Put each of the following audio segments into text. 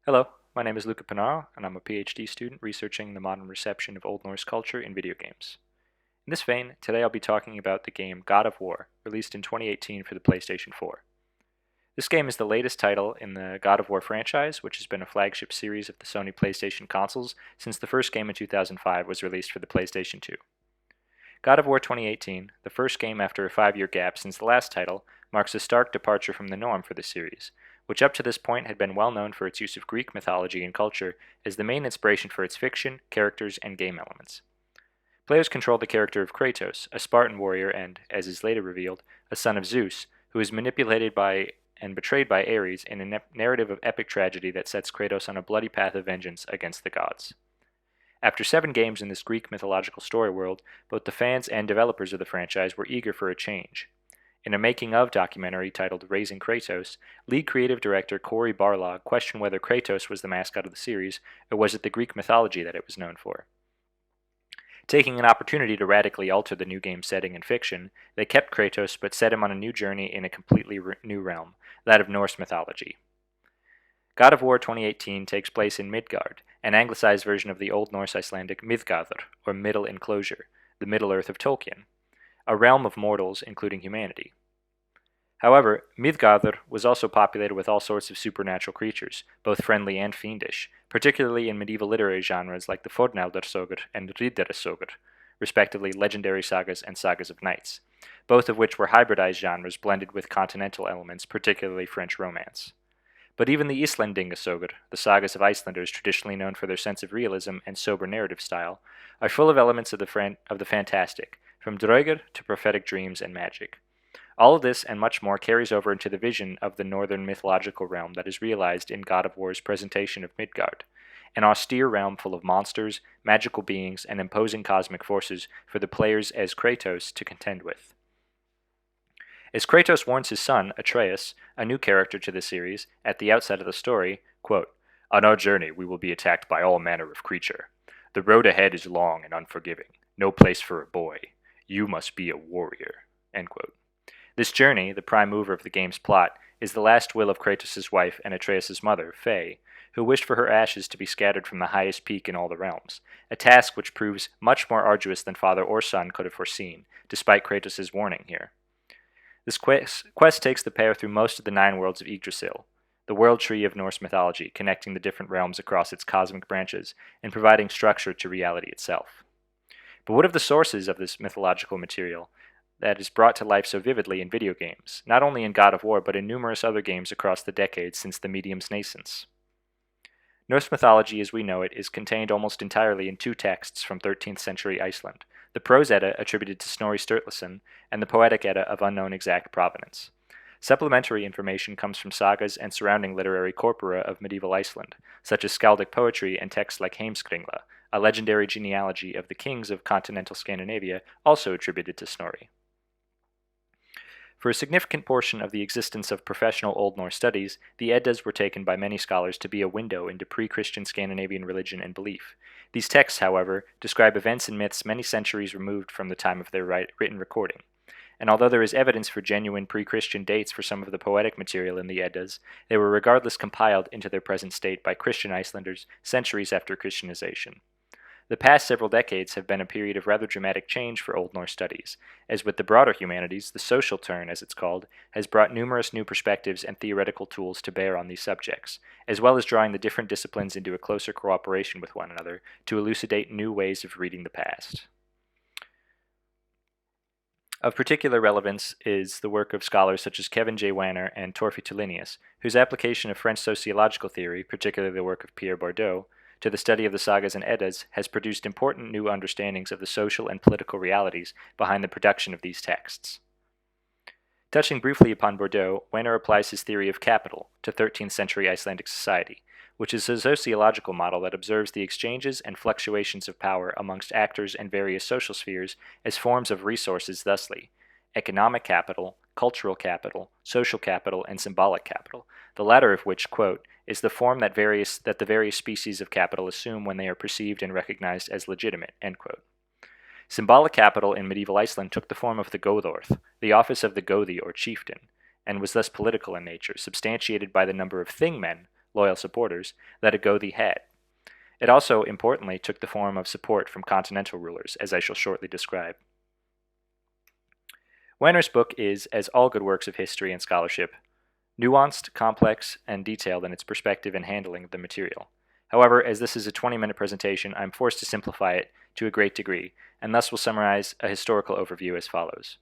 Hello, my name is Luca Panaro, and I'm a PhD student researching the modern reception of Old Norse culture in video games. In this vein, today I'll be talking about the game God of War, released in 2018 for the PlayStation 4. This game is the latest title in the God of War franchise, which has been a flagship series of the Sony PlayStation consoles since the first game in 2005 was released for the PlayStation 2. God of War 2018, the first game after a 5-year gap since the last title, marks a stark departure from the norm for the series, which up to this point had been well known for its use of Greek mythology and culture as the main inspiration for its fiction, characters, and game elements. Players control the character of Kratos, a Spartan warrior and, as is later revealed, a son of Zeus, who is manipulated by and betrayed by Ares in a narrative of epic tragedy that sets Kratos on a bloody path of vengeance against the gods. After 7 games in this Greek mythological story world, both the fans and developers of the franchise were eager for a change. In a making-of documentary titled Raising Kratos, lead creative director Cory Barlog questioned whether Kratos was the mascot of the series, or was it the Greek mythology that it was known for. Taking an opportunity to radically alter the new game's setting and fiction, they kept Kratos but set him on a new journey in a completely new realm, that of Norse mythology. God of War 2018 takes place in Midgard, an anglicized version of the Old Norse Icelandic Midgardr, or Middle Enclosure, the Middle Earth of Tolkien, a realm of mortals, including humanity. However, Midgardr was also populated with all sorts of supernatural creatures, both friendly and fiendish, particularly in medieval literary genres like the Fornaldarsögur and Riddarasögur, respectively legendary sagas and sagas of knights, both of which were hybridized genres blended with continental elements, particularly French Romance. But even the Íslendingasögur, the sagas of Icelanders traditionally known for their sense of realism and sober narrative style, are full of elements of the fantastic, from draugr to prophetic dreams and magic. All of this and much more carries over into the vision of the northern mythological realm that is realized in God of War's presentation of Midgard, an austere realm full of monsters, magical beings, and imposing cosmic forces for the players as Kratos to contend with. As Kratos warns his son, Atreus, a new character to the series, at the outset of the story, quote, "On our journey we will be attacked by all manner of creature. The road ahead is long and unforgiving, no place for a boy. You must be a warrior." End quote. This journey, the prime mover of the game's plot, is the last will of Kratos' wife and Atreus' mother, Faye, who wished for her ashes to be scattered from the highest peak in all the realms, a task which proves much more arduous than father or son could have foreseen, despite Kratos' warning here. This quest takes the pair through most of the 9 worlds of Yggdrasil, the world tree of Norse mythology, connecting the different realms across its cosmic branches and providing structure to reality itself. But what of the sources of this mythological material that is brought to life so vividly in video games, not only in God of War but in numerous other games across the decades since the medium's nascence? Norse mythology as we know it is contained almost entirely in 2 texts from 13th century Iceland, the Prose Edda attributed to Snorri Sturluson and the Poetic Edda of unknown exact provenance. Supplementary information comes from sagas and surrounding literary corpora of medieval Iceland, such as skaldic poetry and texts like Heimskringla, a legendary genealogy of the kings of continental Scandinavia also attributed to Snorri. For a significant portion of the existence of professional Old Norse studies, the Eddas were taken by many scholars to be a window into pre-Christian Scandinavian religion and belief. These texts, however, describe events and myths many centuries removed from the time of their written recording. And although there is evidence for genuine pre-Christian dates for some of the poetic material in the Eddas, they were regardless compiled into their present state by Christian Icelanders centuries after Christianization. The past several decades have been a period of rather dramatic change for Old Norse studies, as with the broader humanities, the social turn, as it's called, has brought numerous new perspectives and theoretical tools to bear on these subjects, as well as drawing the different disciplines into a closer cooperation with one another to elucidate new ways of reading the past. Of particular relevance is the work of scholars such as Kevin J. Wanner and Torfi Tulinius, whose application of French sociological theory, particularly the work of Pierre Bourdieu, to the study of the sagas and Eddas has produced important new understandings of the social and political realities behind the production of these texts. Touching briefly upon Bourdieu, Wanner applies his theory of capital to 13th century Icelandic society, which is a sociological model that observes the exchanges and fluctuations of power amongst actors and various social spheres as forms of resources thusly: economic capital, cultural capital, social capital, and symbolic capital, the latter of which, quote, is the form that the various species of capital assume when they are perceived and recognized as legitimate, end quote. Symbolic capital in medieval Iceland took the form of the Goðorð, the office of the Goði or chieftain, and was thus political in nature, substantiated by the number of thingmen, loyal supporters, let it go thee had. It also, importantly, took the form of support from continental rulers, as I shall shortly describe. Werner's book is, as all good works of history and scholarship, nuanced, complex, and detailed in its perspective and handling of the material. However, as this is a 20-minute presentation, I am forced to simplify it to a great degree, and thus will summarize a historical overview as follows.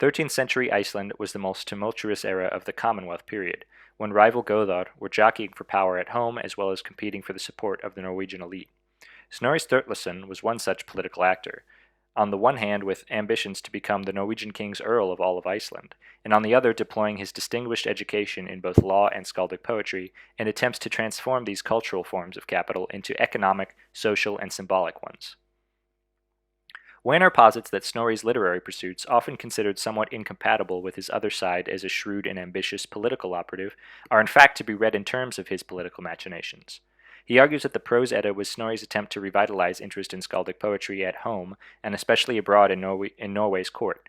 13th century Iceland was the most tumultuous era of the Commonwealth period, when rival Goðar were jockeying for power at home as well as competing for the support of the Norwegian elite. Snorri Sturluson was one such political actor, on the one hand with ambitions to become the Norwegian king's Earl of all of Iceland, and on the other deploying his distinguished education in both law and skaldic poetry in attempts to transform these cultural forms of capital into economic, social, and symbolic ones. Werner posits that Snorri's literary pursuits, often considered somewhat incompatible with his other side as a shrewd and ambitious political operative, are in fact to be read in terms of his political machinations. He argues that the Prose Edda was Snorri's attempt to revitalize interest in skaldic poetry at home, and especially abroad in Norway's court.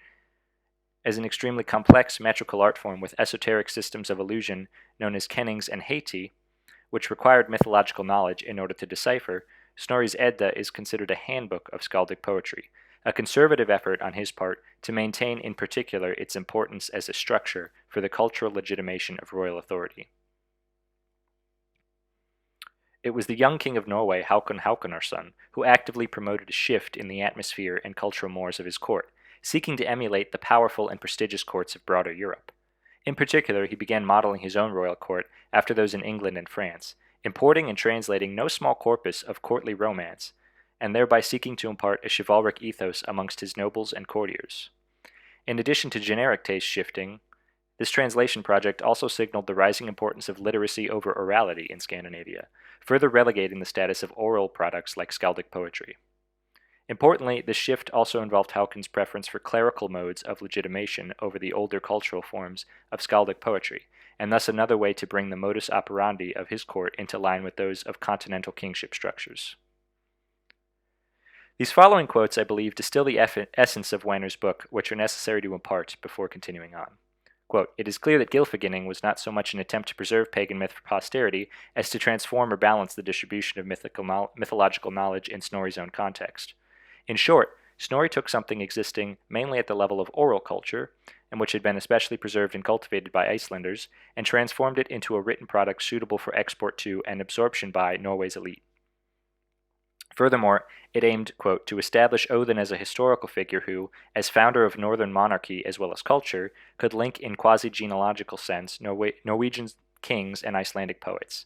As an extremely complex metrical art form with esoteric systems of illusion known as kennings and heiti, which required mythological knowledge in order to decipher, Snorri's Edda is considered a handbook of skaldic poetry, a conservative effort on his part to maintain in particular its importance as a structure for the cultural legitimation of royal authority. It was the young king of Norway, Haakon Hakonarson, who actively promoted a shift in the atmosphere and cultural mores of his court, seeking to emulate the powerful and prestigious courts of broader Europe. In particular, he began modeling his own royal court after those in England and France, importing and translating no small corpus of courtly romance, and thereby seeking to impart a chivalric ethos amongst his nobles and courtiers. In addition to generic taste shifting, this translation project also signaled the rising importance of literacy over orality in Scandinavia, further relegating the status of oral products like skaldic poetry. Importantly, this shift also involved Haukon's preference for clerical modes of legitimation over the older cultural forms of skaldic poetry, and thus another way to bring the modus operandi of his court into line with those of continental kingship structures. These following quotes, I believe, distill the essence of Werner's book, which are necessary to impart before continuing on. Quote, "It is clear that Gylfaginning was not so much an attempt to preserve pagan myth for posterity as to transform or balance the distribution of mythological knowledge in Snorri's own context. In short, Snorri took something existing mainly at the level of oral culture, and which had been especially preserved and cultivated by Icelanders, and transformed it into a written product suitable for export to and absorption by Norway's elite. Furthermore, it aimed, quote, to establish Odin as a historical figure who, as founder of northern monarchy as well as culture, could link in quasi-genealogical sense Norwegian kings and Icelandic poets.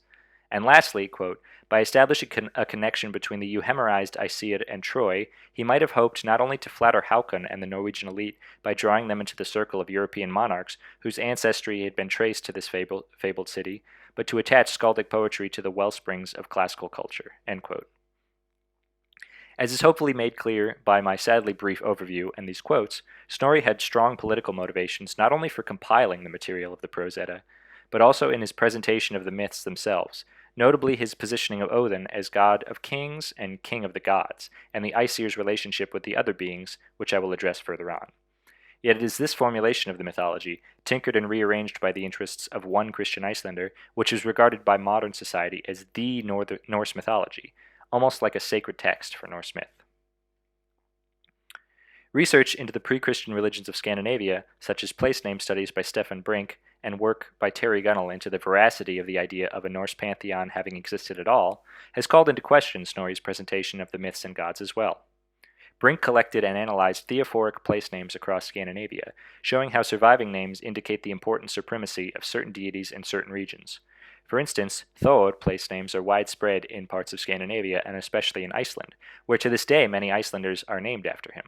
And lastly, quote, by establishing a connection between the euhemerized Aesir and Troy, he might have hoped not only to flatter Haakon and the Norwegian elite by drawing them into the circle of European monarchs whose ancestry had been traced to this fabled city, but to attach skaldic poetry to the wellsprings of classical culture, end quote. As is hopefully made clear by my sadly brief overview and these quotes, Snorri had strong political motivations not only for compiling the material of the Prose Edda, but also in his presentation of the myths themselves, notably his positioning of Odin as god of kings and king of the gods, and the Aesir's relationship with the other beings, which I will address further on. Yet it is this formulation of the mythology, tinkered and rearranged by the interests of one Christian Icelander, which is regarded by modern society as the Norse mythology, almost like a sacred text for Norse myth. Research into the pre-Christian religions of Scandinavia, such as place name studies by Stefan Brink and work by Terry Gunnell into the veracity of the idea of a Norse pantheon having existed at all, has called into question Snorri's presentation of the myths and gods as well. Brink collected and analyzed theophoric place names across Scandinavia, showing how surviving names indicate the important supremacy of certain deities in certain regions. For instance, Thor place names are widespread in parts of Scandinavia and especially in Iceland, where to this day many Icelanders are named after him.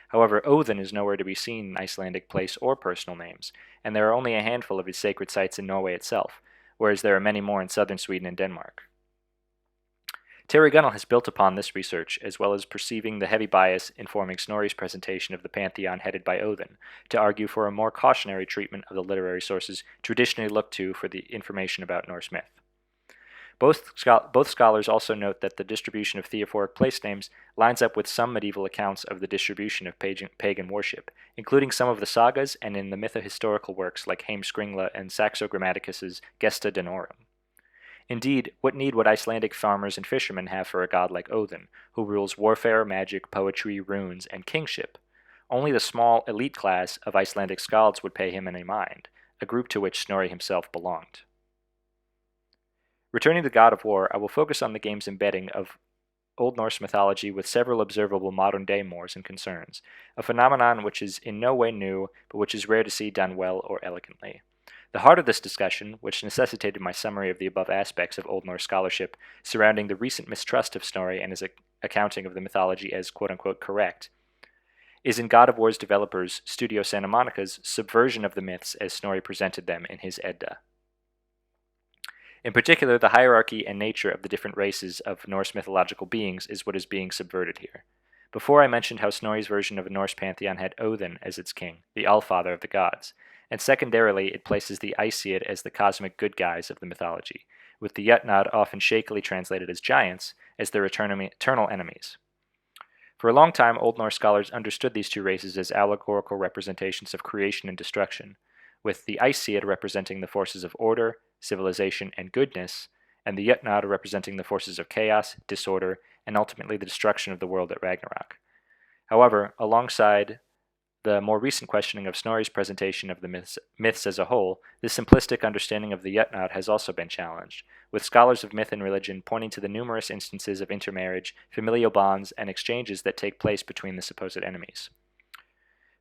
However, Odin is nowhere to be seen in Icelandic place or personal names, and there are only a handful of his sacred sites in Norway itself, whereas there are many more in southern Sweden and Denmark. Terry Gunnell has built upon this research, as well as perceiving the heavy bias informing Snorri's presentation of the pantheon headed by Odin, to argue for a more cautionary treatment of the literary sources traditionally looked to for the information about Norse myth. Both scholars also note that the distribution of theophoric place names lines up with some medieval accounts of the distribution of pagan worship, including some of the sagas and in the mytho-historical works like Heimskringla and Saxo Grammaticus's Gesta Danorum. Indeed, what need would Icelandic farmers and fishermen have for a god like Odin, who rules warfare, magic, poetry, runes, and kingship? Only the small, elite class of Icelandic skalds would pay him any mind, a group to which Snorri himself belonged. Returning to God of War, I will focus on the game's embedding of Old Norse mythology with several observable modern-day mores and concerns, a phenomenon which is in no way new, but which is rare to see done well or elegantly. The heart of this discussion, which necessitated my summary of the above aspects of Old Norse scholarship surrounding the recent mistrust of Snorri and his accounting of the mythology as quote-unquote correct, is in God of War's developers, Studio Santa Monica's subversion of the myths as Snorri presented them in his Edda. In particular, the hierarchy and nature of the different races of Norse mythological beings is what is being subverted here. Before I mentioned how Snorri's version of a Norse pantheon had Odin as its king, the Allfather of the gods, and secondarily it places the Aesir as the cosmic good guys of the mythology, with the Jötnar often shakily translated as giants as their eternal enemies. For a long time, Old Norse scholars understood these two races as allegorical representations of creation and destruction, with the Aesir representing the forces of order, civilization, and goodness, and the Jötnar representing the forces of chaos, disorder, and ultimately the destruction of the world at Ragnarok. However, alongside the more recent questioning of Snorri's presentation of the myths as a whole, this simplistic understanding of the Jötnar has also been challenged, with scholars of myth and religion pointing to the numerous instances of intermarriage, familial bonds, and exchanges that take place between the supposed enemies.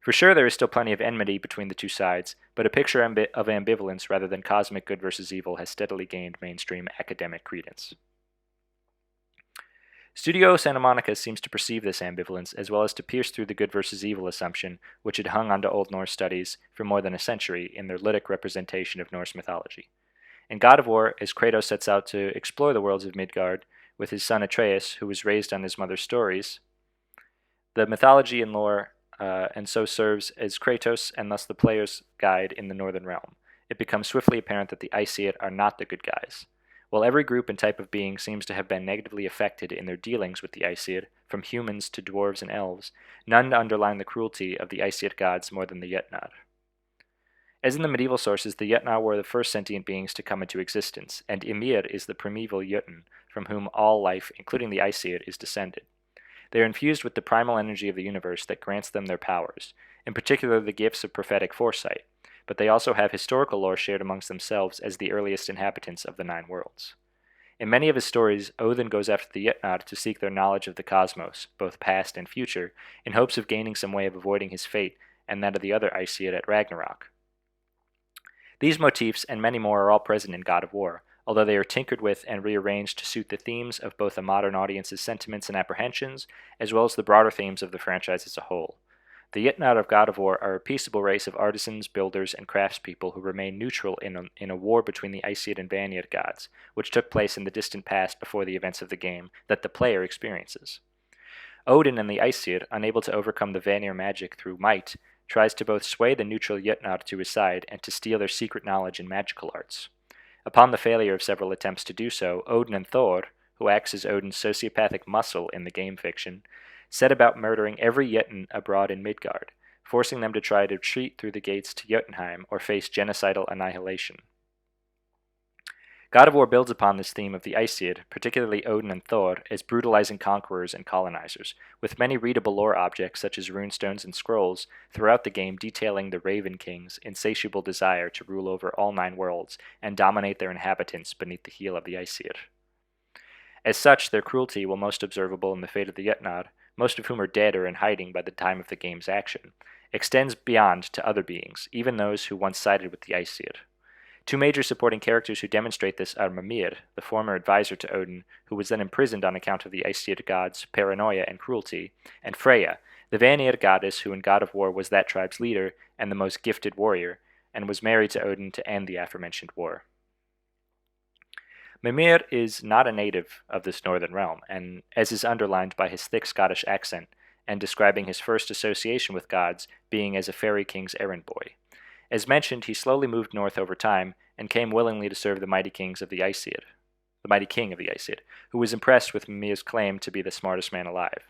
For sure, there is still plenty of enmity between the two sides, but a picture of ambivalence rather than cosmic good versus evil has steadily gained mainstream academic credence. Studio Santa Monica seems to perceive this ambivalence as well as to pierce through the good versus evil assumption which had hung onto Old Norse studies for more than a century in their lytic representation of Norse mythology. In God of War, as Kratos sets out to explore the worlds of Midgard with his son Atreus, who was raised on his mother's stories, the mythology and lore and so serves as Kratos and thus the player's guide in the Northern Realm. It becomes swiftly apparent that the Aesir are not the good guys. While every group and type of being seems to have been negatively affected in their dealings with the Aesir, from humans to dwarves and elves, none underline the cruelty of the Aesir gods more than the Jötnar. As in the medieval sources, the Jötnar were the first sentient beings to come into existence, and Ymir is the primeval Jötun, from whom all life, including the Aesir, is descended. They are infused with the primal energy of the universe that grants them their powers, in particular the gifts of prophetic foresight, but they also have historical lore shared amongst themselves as the earliest inhabitants of the Nine Worlds. In many of his stories, Odin goes after the Jötnar to seek their knowledge of the cosmos, both past and future, in hopes of gaining some way of avoiding his fate and that of the other Aesir at Ragnarok. These motifs and many more are all present in God of War, although they are tinkered with and rearranged to suit the themes of both a modern audience's sentiments and apprehensions, as well as the broader themes of the franchise as a whole. The Jötnar of God of War are a peaceable race of artisans, builders, and craftspeople who remain neutral in a war between the Aesir and Vanir gods, which took place in the distant past before the events of the game that the player experiences. Odin and the Aesir, unable to overcome the Vanir magic through might, tries to both sway the neutral Jötnar to his side and to steal their secret knowledge in magical arts. Upon the failure of several attempts to do so, Odin and Thor, who acts as Odin's sociopathic muscle in the game fiction, set about murdering every Jötun abroad in Midgard, forcing them to try to retreat through the gates to Jotunheim or face genocidal annihilation. God of War builds upon this theme of the Aesir, particularly Odin and Thor, as brutalizing conquerors and colonizers, with many readable lore objects such as runestones and scrolls throughout the game detailing the Raven King's insatiable desire to rule over all Nine Worlds and dominate their inhabitants beneath the heel of the Aesir. As such, their cruelty, while most observable in the fate of the Jötnar, most of whom are dead or in hiding by the time of the game's action, extends beyond to other beings, even those who once sided with the Aesir. Two major supporting characters who demonstrate this are Mimir, the former advisor to Odin, who was then imprisoned on account of the Aesir gods' paranoia and cruelty, and Freya, the Vanir goddess who in God of War was that tribe's leader and the most gifted warrior, and was married to Odin to end the aforementioned war. Mimir is not a native of this northern realm, and as is underlined by his thick Scottish accent, and describing his first association with gods being as a fairy king's errand boy. As mentioned, he slowly moved north over time, and came willingly to serve the mighty king of the Aesir, who was impressed with Mimir's claim to be the smartest man alive,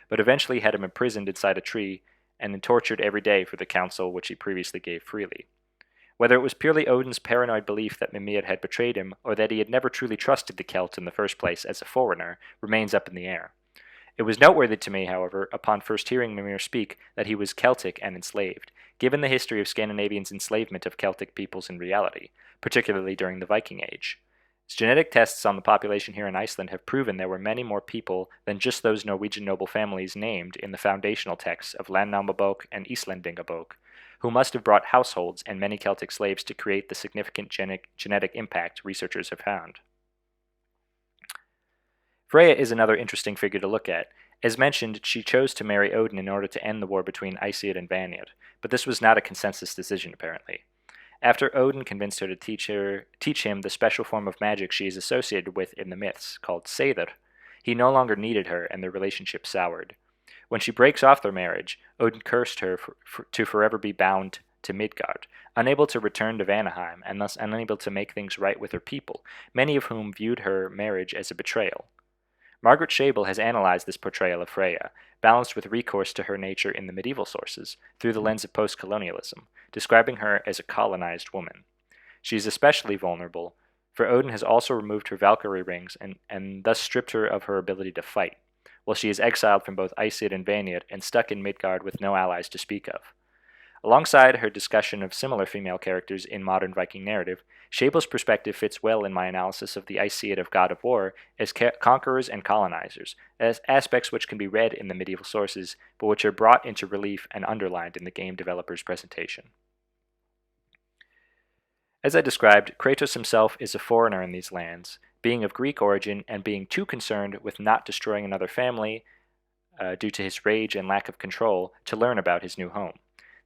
but eventually had him imprisoned inside a tree, and then tortured every day for the counsel which he previously gave freely. Whether it was purely Odin's paranoid belief that Mimir had betrayed him, or that he had never truly trusted the Celt in the first place as a foreigner, remains up in the air. It was noteworthy to me, however, upon first hearing Mimir speak, that he was Celtic and enslaved, given the history of Scandinavians' enslavement of Celtic peoples in reality, particularly during the Viking Age. Genetic tests on the population here in Iceland have proven there were many more people than just those Norwegian noble families named in the foundational texts of Landnámabók and Íslendingabók, who must have brought households and many Celtic slaves to create the significant genetic impact researchers have found. Freyja is another interesting figure to look at. As mentioned, she chose to marry Odin in order to end the war between Aesir and Vanir, but this was not a consensus decision apparently. After Odin convinced her to teach him the special form of magic she is associated with in the myths, called Seidr, he no longer needed her and their relationship soured. When she breaks off their marriage, Odin cursed her to forever be bound to Midgard, unable to return to Vanaheim, and thus unable to make things right with her people, many of whom viewed her marriage as a betrayal. Margaret Schabel has analyzed this portrayal of Freyja, balanced with recourse to her nature in the medieval sources, through the lens of post-colonialism, describing her as a colonized woman. She is especially vulnerable, for Odin has also removed her Valkyrie rings and thus stripped her of her ability to fight, while she is exiled from both Aesir and Vanir and stuck in Midgard with no allies to speak of. Alongside her discussion of similar female characters in modern Viking narrative, Schabel's perspective fits well in my analysis of the Aesir of God of War as conquerors and colonizers, as aspects which can be read in the medieval sources, but which are brought into relief and underlined in the game developer's presentation. As I described, Kratos himself is a foreigner in these lands, being of Greek origin and being too concerned with not destroying another family due to his rage and lack of control to learn about his new home.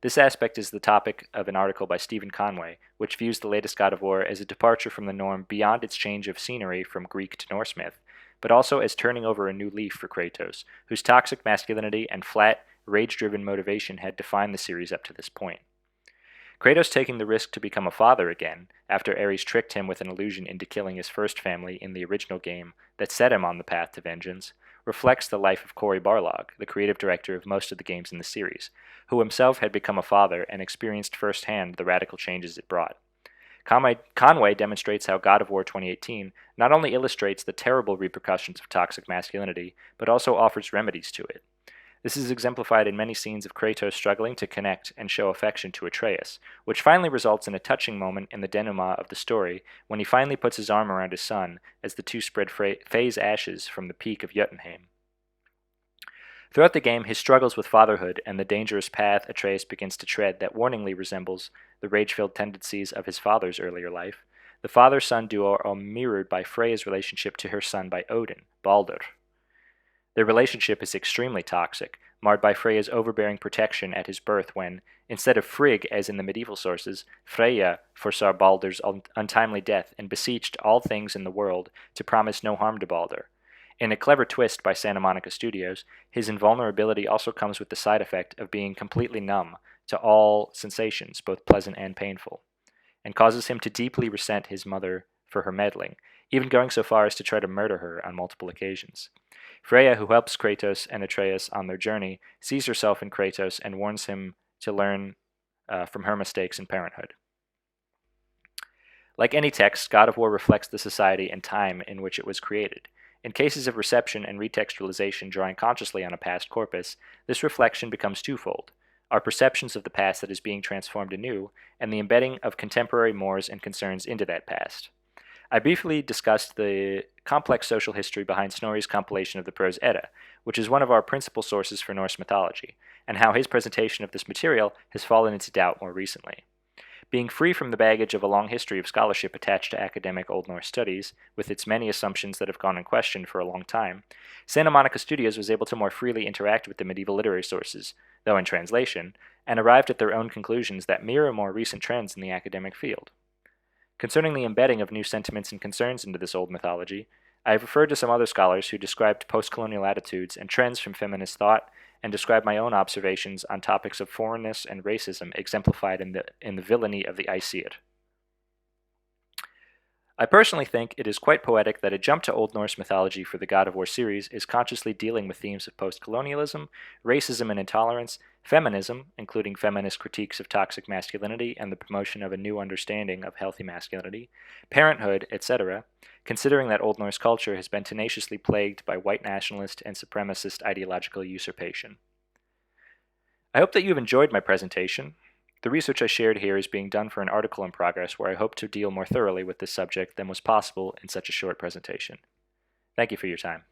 This aspect is the topic of an article by Stephen Conway, which views the latest God of War as a departure from the norm beyond its change of scenery from Greek to Norse myth, but also as turning over a new leaf for Kratos, whose toxic masculinity and flat, rage-driven motivation had defined the series up to this point. Kratos taking the risk to become a father again, after Ares tricked him with an illusion into killing his first family in the original game that set him on the path to vengeance, reflects the life of Cory Barlog, the creative director of most of the games in the series, who himself had become a father and experienced firsthand the radical changes it brought. Conway demonstrates how God of War 2018 not only illustrates the terrible repercussions of toxic masculinity, but also offers remedies to it. This is exemplified in many scenes of Kratos struggling to connect and show affection to Atreus, which finally results in a touching moment in the denouement of the story when he finally puts his arm around his son as the two spread phase ashes from the peak of Jotunheim. Throughout the game, his struggles with fatherhood and the dangerous path Atreus begins to tread that warningly resembles the rage-filled tendencies of his father's earlier life, the father-son duo are mirrored by Freyja's relationship to her son by Odin, Baldur. Their relationship is extremely toxic, marred by Freyja's overbearing protection at his birth when, instead of Frigg as in the medieval sources, Freyja foresaw Baldur's untimely death and beseeched all things in the world to promise no harm to Baldur. In a clever twist by Santa Monica Studios, his invulnerability also comes with the side effect of being completely numb to all sensations, both pleasant and painful, and causes him to deeply resent his mother for her meddling, even going so far as to try to murder her on multiple occasions. Freyja, who helps Kratos and Atreus on their journey, sees herself in Kratos and warns him to learn from her mistakes in parenthood. Like any text, God of War reflects the society and time in which it was created. In cases of reception and retextualization drawing consciously on a past corpus, this reflection becomes twofold: our perceptions of the past that is being transformed anew, and the embedding of contemporary mores and concerns into that past. I briefly discussed the complex social history behind Snorri's compilation of the Prose Edda, which is one of our principal sources for Norse mythology, and how his presentation of this material has fallen into doubt more recently. Being free from the baggage of a long history of scholarship attached to academic Old Norse studies, with its many assumptions that have gone unquestioned for a long time, Santa Monica Studios was able to more freely interact with the medieval literary sources, though in translation, and arrived at their own conclusions that mirror more recent trends in the academic field. Concerning the embedding of new sentiments and concerns into this old mythology, I have referred to some other scholars who described post-colonial attitudes and trends from feminist thought, and described my own observations on topics of foreignness and racism exemplified in the villainy of the Aesir. I personally think it is quite poetic that a jump to Old Norse mythology for the God of War series is consciously dealing with themes of post-colonialism, racism and intolerance, feminism, including feminist critiques of toxic masculinity and the promotion of a new understanding of healthy masculinity, parenthood, etc., considering that Old Norse culture has been tenaciously plagued by white nationalist and supremacist ideological usurpation. I hope that you've enjoyed my presentation. The research I shared here is being done for an article in progress where I hope to deal more thoroughly with this subject than was possible in such a short presentation. Thank you for your time.